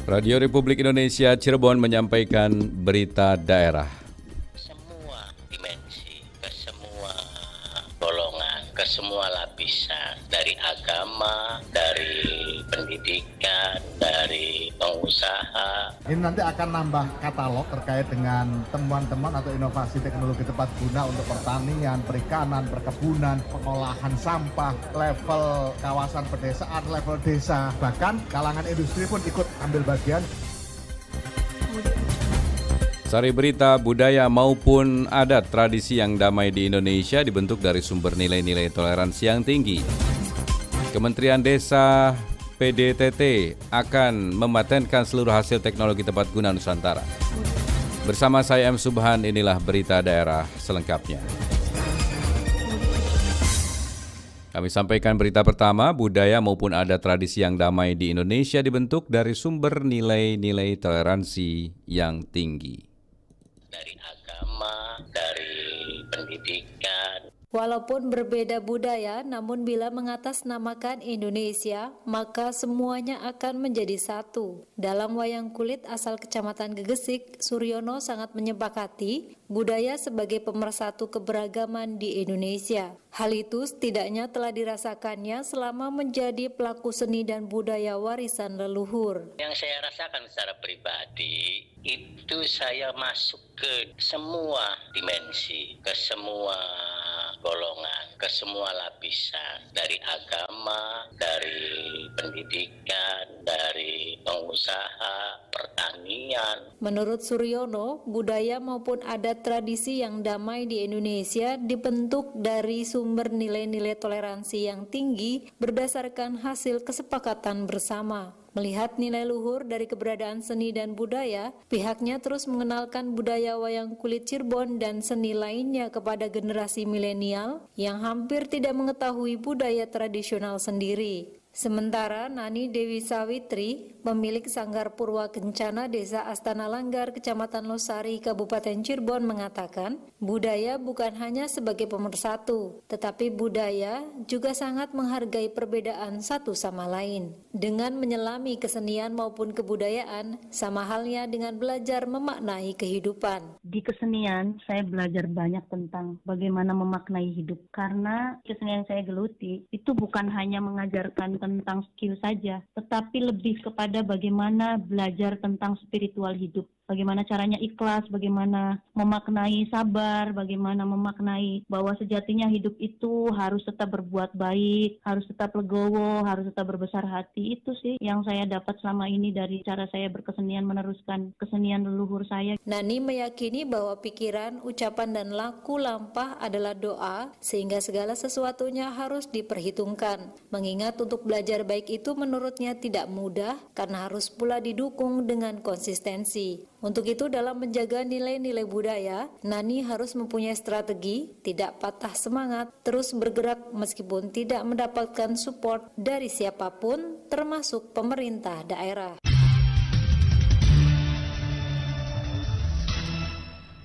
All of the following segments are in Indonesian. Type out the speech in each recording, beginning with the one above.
Radio Republik Indonesia Cirebon menyampaikan berita daerah. Semua dimensi, ke semua golongan, ke semua lapisan, dari agama, dari pendidikan, dari pengusaha. Ini nanti akan nambah katalog terkait dengan temuan-temuan atau inovasi teknologi tepat guna untuk pertanian, perikanan, perkebunan, pengolahan sampah, level kawasan pedesaan, level desa, bahkan kalangan industri pun ikut ambil bagian. Sari berita budaya maupun adat tradisi yang damai di Indonesia dibentuk dari sumber nilai-nilai toleransi yang tinggi. Kementerian Desa PDTT akan mematenkan seluruh hasil teknologi tepat guna Nusantara. Bersama saya M. Subhan, inilah berita daerah selengkapnya. Kami sampaikan berita pertama, budaya maupun adat tradisi yang damai di Indonesia dibentuk dari sumber nilai-nilai toleransi yang tinggi. Dari agama, dari pendidikan. Walaupun berbeda budaya, namun bila mengatasnamakan Indonesia, maka semuanya akan menjadi satu. Dalam wayang kulit asal Kecamatan Gegesik, Suryono sangat menyepakati budaya sebagai pemersatu keberagaman di Indonesia. Hal itu setidaknya telah dirasakannya selama menjadi pelaku seni dan budaya warisan leluhur. Yang saya rasakan secara pribadi, itu saya masuk ke semua dimensi, ke semua golongan, ke semua lapisan, dari agama, dari pendidikan, dari pengusaha, pertanian. Menurut Suryono, budaya maupun adat tradisi yang damai di Indonesia dibentuk dari sumber nilai-nilai toleransi yang tinggi berdasarkan hasil kesepakatan bersama. Melihat nilai luhur dari keberadaan seni dan budaya, pihaknya terus mengenalkan budaya wayang kulit Cirebon dan seni lainnya kepada generasi milenial yang hampir tidak mengetahui budaya tradisional sendiri. Sementara Nani Dewi Sawitri, pemilik Sanggar Purwa Kencana Desa Astana Langgar, Kecamatan Losari, Kabupaten Cirebon mengatakan, budaya bukan hanya sebagai pemersatu, tetapi budaya juga sangat menghargai perbedaan satu sama lain. Dengan menyelami kesenian maupun kebudayaan, sama halnya dengan belajar memaknai kehidupan. Di kesenian, saya belajar banyak tentang bagaimana memaknai hidup. Karena kesenian yang saya geluti, itu bukan hanya mengajarkan tentang skill saja, tetapi lebih kepada bagaimana belajar tentang spiritual hidup. Bagaimana caranya ikhlas, bagaimana memaknai sabar, bagaimana memaknai bahwa sejatinya hidup itu harus tetap berbuat baik, harus tetap legowo, harus tetap berbesar hati. Itu sih yang saya dapat selama ini dari cara saya berkesenian, meneruskan kesenian leluhur saya. Nani meyakini bahwa pikiran, ucapan, dan laku lampah adalah doa, sehingga segala sesuatunya harus diperhitungkan. Mengingat untuk belajar baik itu menurutnya tidak mudah, karena harus pula didukung dengan konsistensi. Untuk itu dalam menjaga nilai-nilai budaya, Nani harus mempunyai strategi, tidak patah semangat, terus bergerak meskipun tidak mendapatkan support dari siapapun, termasuk pemerintah daerah.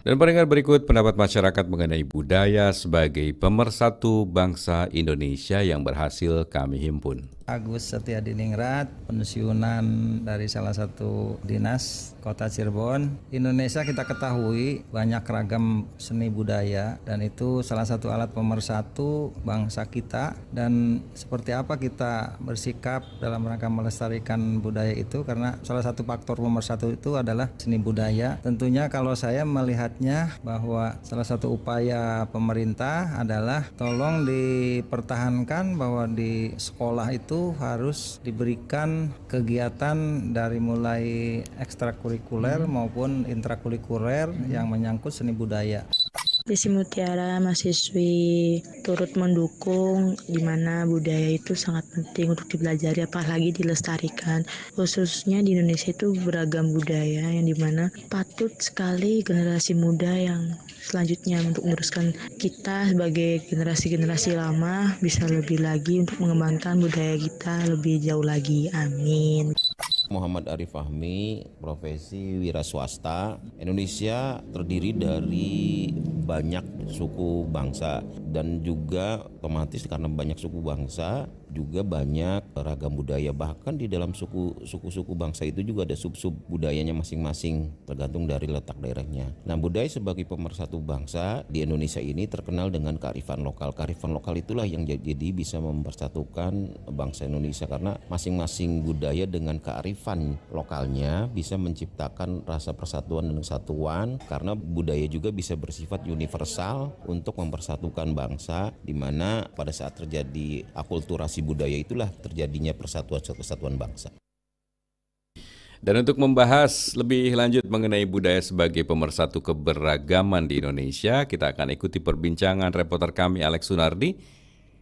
Dan pendengar, berikut pendapat masyarakat mengenai budaya sebagai pemersatu bangsa Indonesia yang berhasil kami himpun. Agus Setiadiningrat, pensiunan dari salah satu dinas Kota Cirebon. Indonesia kita ketahui banyak ragam seni budaya dan itu salah satu alat pemersatu bangsa kita. Dan seperti apa kita bersikap dalam rangka melestarikan budaya itu, karena salah satu faktor pemersatu itu adalah seni budaya. Tentunya kalau saya melihatnya bahwa salah satu upaya pemerintah adalah tolong dipertahankan bahwa di sekolah itu harus diberikan kegiatan dari mulai ekstrakurikuler maupun intrakurikuler yang menyangkut seni budaya. Desi Mutiara, mahasiswi, turut mendukung di mana budaya itu sangat penting untuk dipelajari, apalagi dilestarikan. Khususnya di Indonesia itu beragam budaya yang dimana patut sekali generasi muda yang selanjutnya untuk meneruskan kita sebagai generasi-generasi lama bisa lebih lagi untuk mengembangkan budaya kita lebih jauh lagi. Amin. Muhammad Arif Fahmi, profesi wira swasta. Indonesia terdiri dari banyak suku bangsa dan juga otomatis karena banyak suku bangsa juga banyak ragam budaya, bahkan di dalam suku-suku bangsa itu juga ada sub-sub budayanya masing-masing tergantung dari letak daerahnya. Nah, budaya sebagai pemersatu bangsa di Indonesia ini terkenal dengan kearifan lokal. Kearifan lokal itulah yang jadi bisa mempersatukan bangsa Indonesia, karena masing-masing budaya dengan kearifan lokalnya bisa menciptakan rasa persatuan dan kesatuan, karena budaya juga bisa bersifat universal untuk mempersatukan bangsa, di mana pada saat terjadi akulturasi budaya itulah terjadinya persatuan kesatuan bangsa. Dan untuk membahas lebih lanjut mengenai budaya sebagai pemersatu keberagaman di Indonesia, kita akan ikuti perbincangan reporter kami Alex Sunardi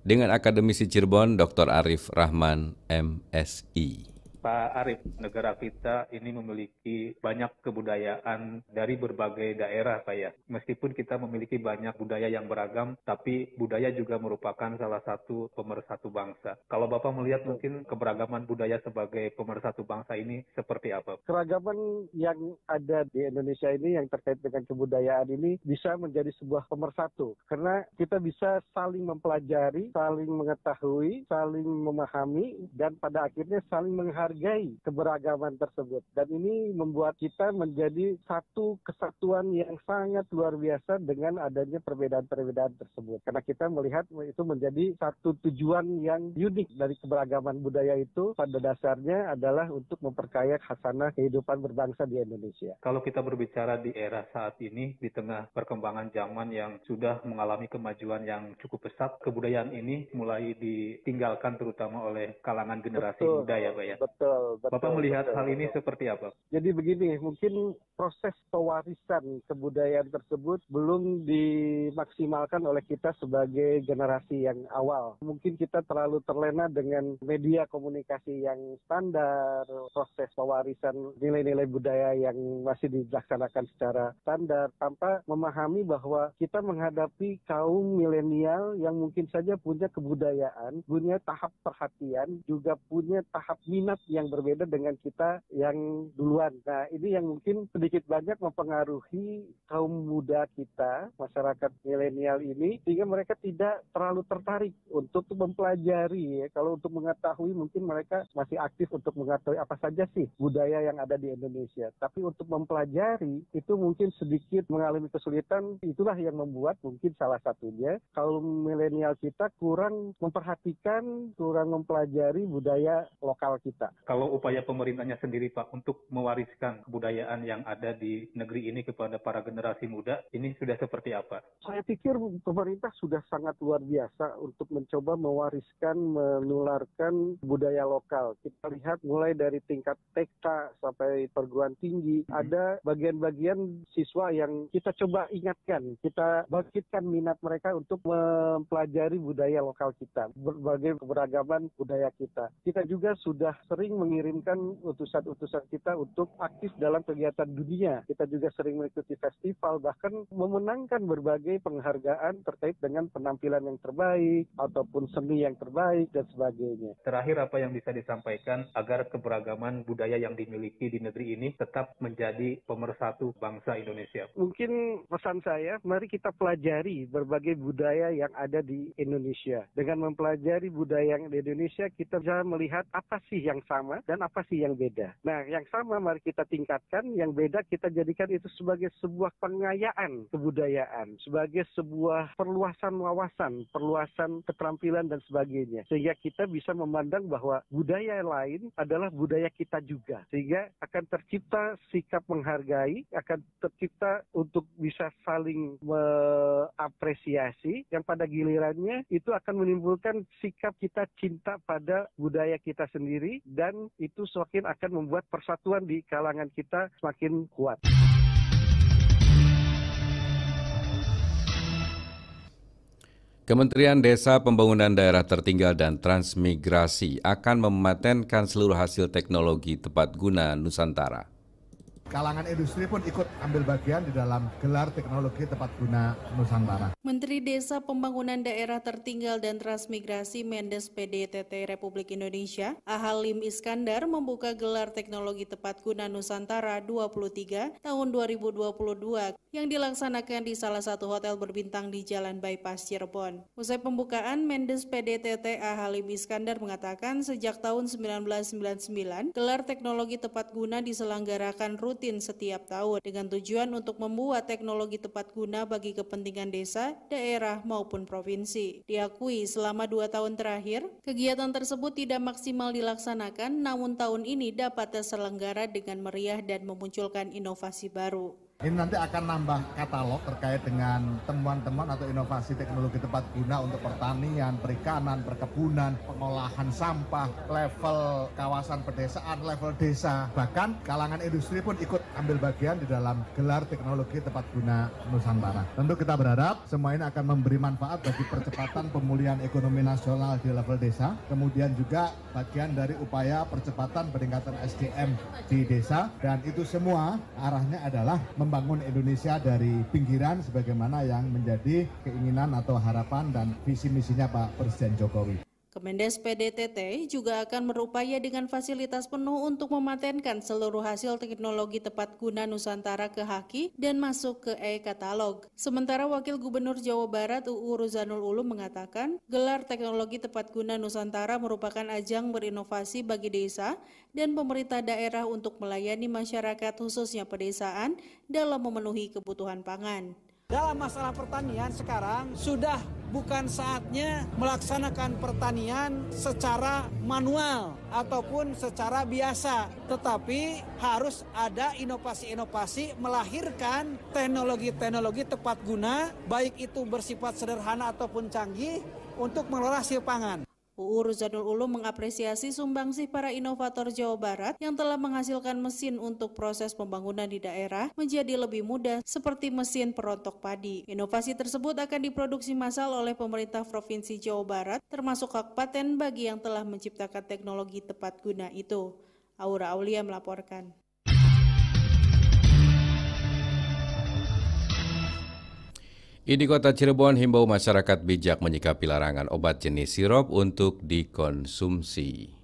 dengan akademisi Cirebon Dr. Arif Rahman, MSI. Pak Arif, negara kita ini memiliki banyak kebudayaan dari berbagai daerah, Pak ya. Meskipun kita memiliki banyak budaya yang beragam, tapi budaya juga merupakan salah satu pemersatu bangsa. Kalau Bapak melihat mungkin keberagaman budaya sebagai pemersatu bangsa ini seperti apa? Keragaman yang ada di Indonesia ini yang terkait dengan kebudayaan ini bisa menjadi sebuah pemersatu. Karena kita bisa saling mempelajari, saling mengetahui, saling memahami, dan pada akhirnya saling menghargai keberagaman tersebut. Dan ini membuat kita menjadi satu kesatuan yang sangat luar biasa dengan adanya perbedaan-perbedaan tersebut. Karena kita melihat itu menjadi satu tujuan yang unik dari keberagaman budaya itu, pada dasarnya adalah untuk memperkaya khasanah kehidupan berbangsa di Indonesia. Kalau kita berbicara di era saat ini, di tengah perkembangan zaman yang sudah mengalami kemajuan yang cukup pesat, kebudayaan ini mulai ditinggalkan terutama oleh kalangan generasi muda ya, Pak ya. Betul. Bapak melihat hal ini seperti apa? Jadi begini, mungkin proses pewarisan kebudayaan tersebut belum dimaksimalkan oleh kita sebagai generasi yang awal. Mungkin kita terlalu terlena dengan media komunikasi yang standar, proses pewarisan nilai-nilai budaya yang masih dilaksanakan secara standar, tanpa memahami bahwa kita menghadapi kaum milenial yang mungkin saja punya kebudayaan, punya tahap perhatian, juga punya tahap minat yang berbeda dengan kita yang duluan. Nah, ini yang mungkin sedikit banyak mempengaruhi kaum muda kita, masyarakat milenial ini, sehingga mereka tidak terlalu tertarik untuk mempelajari. Ya. Kalau untuk mengetahui, mungkin mereka masih aktif untuk mengetahui apa saja sih budaya yang ada di Indonesia. Tapi untuk mempelajari, itu mungkin sedikit mengalami kesulitan. Itulah yang membuat mungkin salah satunya kaum milenial kita kurang memperhatikan, kurang mempelajari budaya lokal kita. Kalau upaya pemerintahnya sendiri, Pak, untuk mewariskan kebudayaan yang ada di negeri ini kepada para generasi muda, ini sudah seperti apa? Saya pikir pemerintah sudah sangat luar biasa untuk mencoba mewariskan, menularkan budaya lokal. Kita lihat mulai dari tingkat TK sampai perguruan tinggi, ada bagian-bagian siswa yang kita coba ingatkan, kita bangkitkan minat mereka untuk mempelajari budaya lokal kita, berbagai keberagaman budaya kita. Kita juga sudah sering mengirimkan utusan-utusan kita untuk aktif dalam kegiatan dunia. Kita juga sering mengikuti festival, bahkan memenangkan berbagai penghargaan terkait dengan penampilan yang terbaik, ataupun seni yang terbaik, dan sebagainya. Terakhir, apa yang bisa disampaikan agar keberagaman budaya yang dimiliki di negeri ini tetap menjadi pemersatu bangsa Indonesia? Mungkin pesan saya, mari kita pelajari berbagai budaya yang ada di Indonesia. Dengan mempelajari budaya yang di Indonesia, kita bisa melihat apa sih yang sama dan apa sih yang beda. Nah, yang sama mari kita tingkatkan, yang beda kita jadikan itu sebagai sebuah pengayaan kebudayaan, sebagai sebuah perluasan wawasan, perluasan keterampilan dan sebagainya. Sehingga kita bisa memandang bahwa budaya lain adalah budaya kita juga. Sehingga akan tercipta sikap menghargai, akan tercipta untuk bisa saling mengapresiasi, yang pada gilirannya itu akan menimbulkan sikap kita cinta pada budaya kita sendiri, dan itu semakin akan membuat persatuan di kalangan kita semakin kuat. Kementerian Desa Pembangunan Daerah Tertinggal dan Transmigrasi akan mematenkan seluruh hasil teknologi tepat guna Nusantara. kalangan industri pun ikut ambil bagian di dalam gelar teknologi tepat guna Nusantara. Menteri Desa Pembangunan Daerah Tertinggal dan Transmigrasi Mendes PDTT Republik Indonesia, Halim Iskandar membuka gelar teknologi tepat guna Nusantara 23 tahun 2022 yang dilaksanakan di salah satu hotel berbintang di Jalan Bypass Cirebon. Usai pembukaan, Mendes PDTT Halim Iskandar mengatakan sejak tahun 1999, gelar teknologi tepat guna diselenggarakan rutin setiap tahun dengan tujuan untuk membuat teknologi tepat guna bagi kepentingan desa, daerah maupun provinsi. Diakui selama 2 tahun terakhir, kegiatan tersebut tidak maksimal dilaksanakan, namun tahun ini dapat terselenggara dengan meriah dan memunculkan inovasi baru. Ini nanti akan nambah katalog terkait dengan temuan-temuan atau inovasi teknologi tepat guna untuk pertanian, perikanan, perkebunan, pengolahan sampah, level kawasan pedesaan, level desa. Bahkan kalangan industri pun ikut ambil bagian di dalam gelar teknologi tepat guna Nusantara. Tentu kita berharap semua ini akan memberi manfaat bagi percepatan pemulihan ekonomi nasional di level desa, kemudian juga bagian dari upaya percepatan peningkatan SDM di desa, dan itu semua arahnya adalah membangun Indonesia dari pinggiran sebagaimana yang menjadi keinginan atau harapan dan visi misinya Pak Presiden Jokowi. Kemendes PDTT juga akan berupaya dengan fasilitas penuh untuk mematenkan seluruh hasil teknologi tepat guna Nusantara ke Haki dan masuk ke e-katalog. Sementara Wakil Gubernur Jawa Barat UU Ruzanul Ulum mengatakan, gelar teknologi tepat guna Nusantara merupakan ajang berinovasi bagi desa dan pemerintah daerah untuk melayani masyarakat khususnya pedesaan dalam memenuhi kebutuhan pangan. Dalam masalah pertanian sekarang sudah bukan saatnya melaksanakan pertanian secara manual ataupun secara biasa, tetapi harus ada inovasi-inovasi melahirkan teknologi-teknologi tepat guna, baik itu bersifat sederhana ataupun canggih untuk mengelola hasil pangan. UU Ruzanul Ulum mengapresiasi sumbangsih para inovator Jawa Barat yang telah menghasilkan mesin untuk proses pembangunan di daerah menjadi lebih mudah seperti mesin perontok padi. Inovasi tersebut akan diproduksi massal oleh pemerintah Provinsi Jawa Barat termasuk hak paten bagi yang telah menciptakan teknologi tepat guna itu. Aura Aulia melaporkan. Di Kota Cirebon himbau masyarakat bijak menyikapi larangan obat jenis sirup untuk dikonsumsi.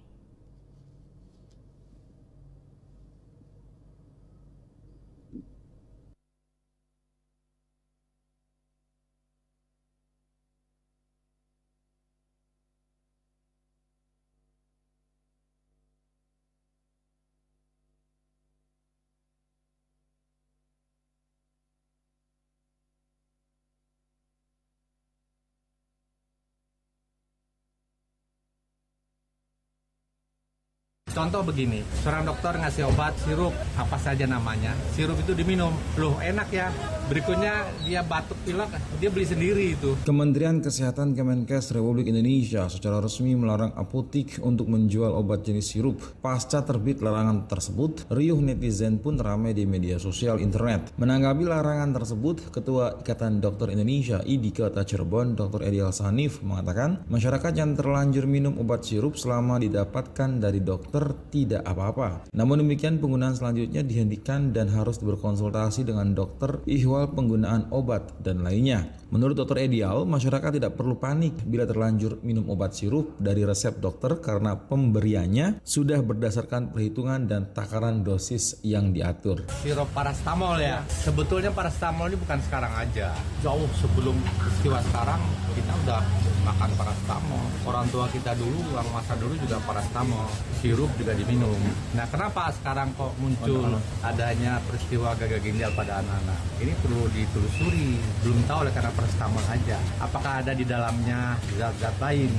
Contoh begini, seorang dokter ngasih obat sirup, apa saja namanya, sirup itu diminum, loh enak ya, berikutnya dia batuk pilek, dia beli sendiri itu. Kementerian Kesehatan Kemenkes Republik Indonesia secara resmi melarang apotik untuk menjual obat jenis sirup. Pasca terbit larangan tersebut, riuh netizen pun ramai di media sosial internet. Menanggapi larangan tersebut, Ketua Ikatan Dokter Indonesia (IDI) Kota Cirebon, Dr. Edial Sanif mengatakan, masyarakat yang terlanjur minum obat sirup selama didapatkan dari dokter tidak apa-apa. Namun demikian penggunaan selanjutnya dihentikan dan harus berkonsultasi dengan dokter ihwal penggunaan obat dan lainnya. Menurut Dr. Edial, masyarakat tidak perlu panik bila terlanjur minum obat sirup dari resep dokter karena pemberiannya sudah berdasarkan perhitungan dan takaran dosis yang diatur. Sirup parastamol ya, sebetulnya parastamol ini bukan sekarang aja. Jauh sebelum peristiwa sekarang kita udah makan parastamol. Orang tua kita dulu, orang masa dulu juga parastamol. Sirup juga diminum. Nah, kenapa sekarang kok muncul adanya peristiwa gagal ginjal pada anak-anak? Ini perlu ditelusuri. Belum tahu oleh karena parastamol aja. Apakah ada di dalamnya zat-zat lain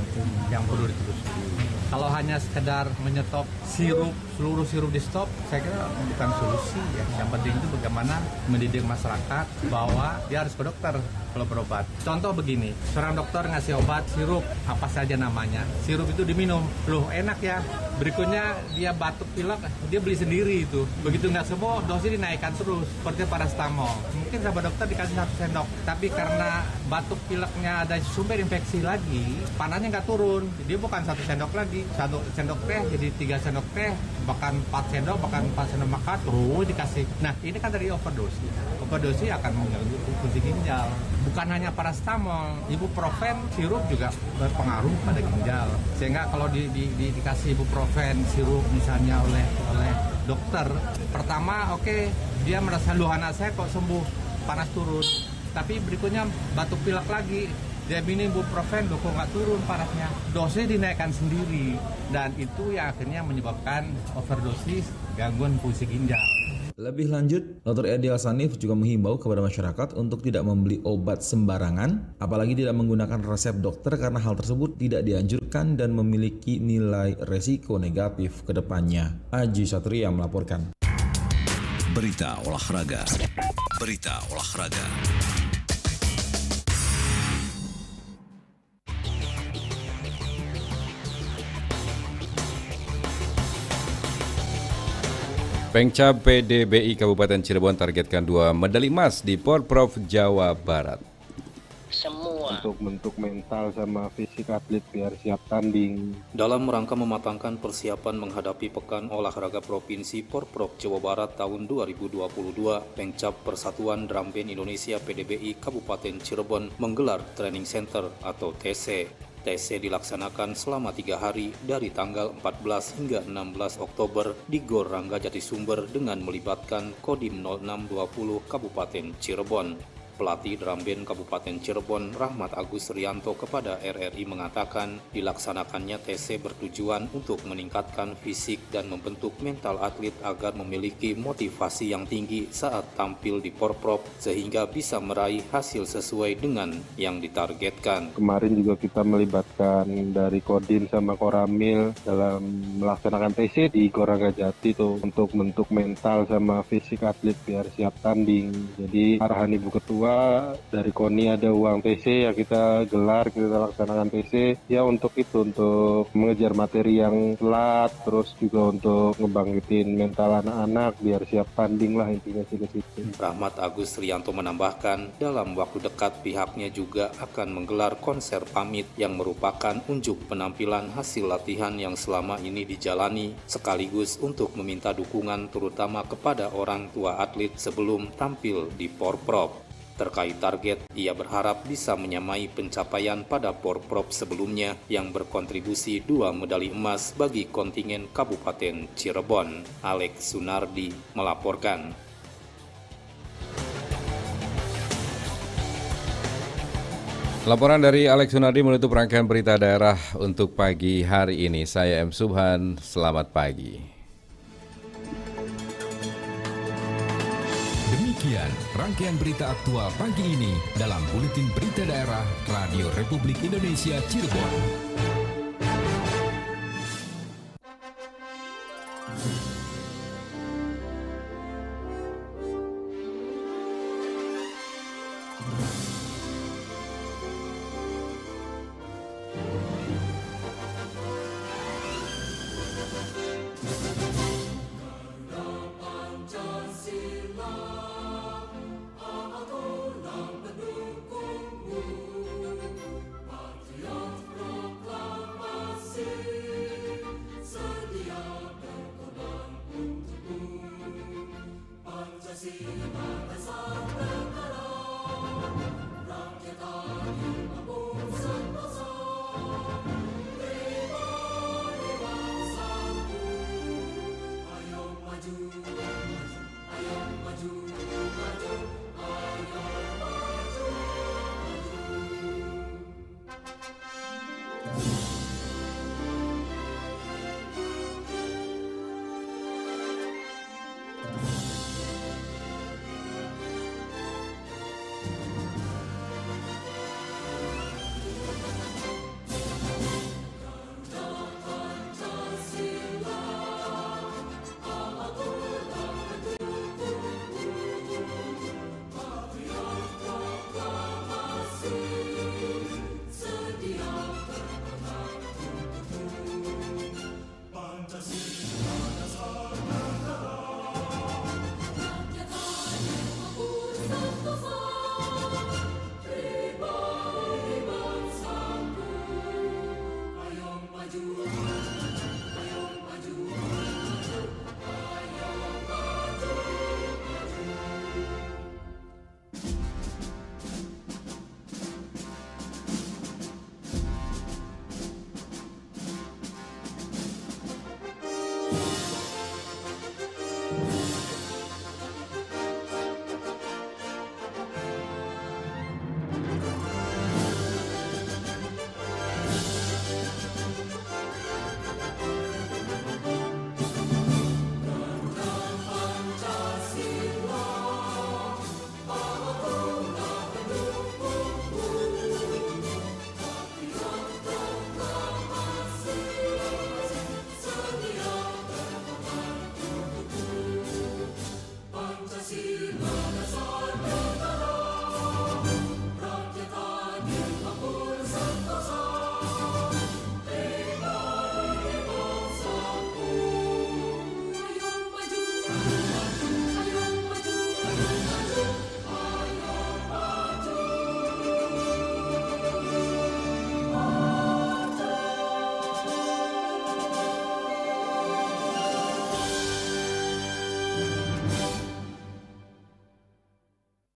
yang perlu ditelusuri? Kalau hanya sekedar menyetop sirup, seluruh sirup di stop, saya kira bukan solusi ya. Yang penting itu bagaimana mendidik masyarakat bahwa dia harus ke dokter kalau berobat. Contoh begini, seorang dokter ngasih obat sirup, apa saja namanya, sirup itu diminum, loh enak ya, berikutnya dia batuk pilek, dia beli sendiri itu. Begitu nggak sembuh, dosis dinaikkan terus seperti parastamol. Mungkin sama dokter dikasih 1 sendok, tapi karena batuk pileknya ada sumber infeksi lagi, panasnya nggak turun. Jadi bukan 1 sendok lagi, 1 sendok teh jadi 3 sendok teh, bahkan 4 sendok, bahkan 4 sendok makan terus dikasih. Nah ini kan dari overdosis. Overdosis akan mengganggu fungsi ginjal. Bukan hanya parastamol, ibuprofen sirup juga berpengaruh pada ginjal. Sehingga kalau dikasih ibuprofen sirup misalnya oleh dokter, pertama dia merasa loh anak saya kok sembuh, panas turun. Tapi berikutnya batuk pilek lagi, dia minum ibuprofen loh kok nggak turun panasnya. Dosisnya dinaikkan sendiri dan itu yang akhirnya menyebabkan overdosis, gangguan fungsi ginjal. Lebih lanjut, Dr. Edi Al-Sanif juga menghimbau kepada masyarakat untuk tidak membeli obat sembarangan, apalagi tidak menggunakan resep dokter karena hal tersebut tidak dianjurkan dan memiliki nilai resiko negatif ke depannya. Aji Satria melaporkan. Berita olahraga. Pengcap PDBI Kabupaten Cirebon targetkan 2 medali emas di Porprov Jawa Barat. Semua untuk bentuk mental sama fisik atlet biar siap tanding. Dalam rangka mematangkan persiapan menghadapi Pekan Olahraga Provinsi Porprov Jawa Barat tahun 2022, Pengcap Persatuan Drum Band Indonesia PDBI Kabupaten Cirebon menggelar Training Center atau TC. TC dilaksanakan selama 3 hari dari tanggal 14 hingga 16 Oktober di Gor Rangga Jatisumber dengan melibatkan Kodim 0620 Kabupaten Cirebon. Pelatih drum band Kabupaten Cirebon, Rahmat Agus Rianto kepada RRI mengatakan dilaksanakannya TC bertujuan untuk meningkatkan fisik dan membentuk mental atlet agar memiliki motivasi yang tinggi saat tampil di Porprov sehingga bisa meraih hasil sesuai dengan yang ditargetkan. Kemarin juga kita melibatkan dari Kodim sama Koramil dalam melaksanakan TC di Gor Rangga Jati tuh untuk bentuk mental sama fisik atlet biar siap tanding. Jadi arahan Ibu Ketua dari KONI ada uang TC ya kita gelar, kita laksanakan TC ya untuk mengejar materi yang telat, terus juga untuk ngebangkitin mental anak-anak biar siap tanding lah intinya sih ke situ. Rahmat Agus Rianto menambahkan dalam waktu dekat pihaknya juga akan menggelar konser pamit yang merupakan unjuk penampilan hasil latihan yang selama ini dijalani sekaligus untuk meminta dukungan terutama kepada orang tua atlet sebelum tampil di Porprov. Terkait target, ia berharap bisa menyamai pencapaian pada Porprov sebelumnya yang berkontribusi 2 medali emas bagi kontingen Kabupaten Cirebon. Alex Sunardi melaporkan. Laporan dari Alex Sunardi menutup rangkaian berita daerah untuk pagi hari ini. Saya M. Subhan, selamat pagi. Demikian rangkaian berita aktual pagi ini dalam Buletin Berita Daerah Radio Republik Indonesia Cirebon.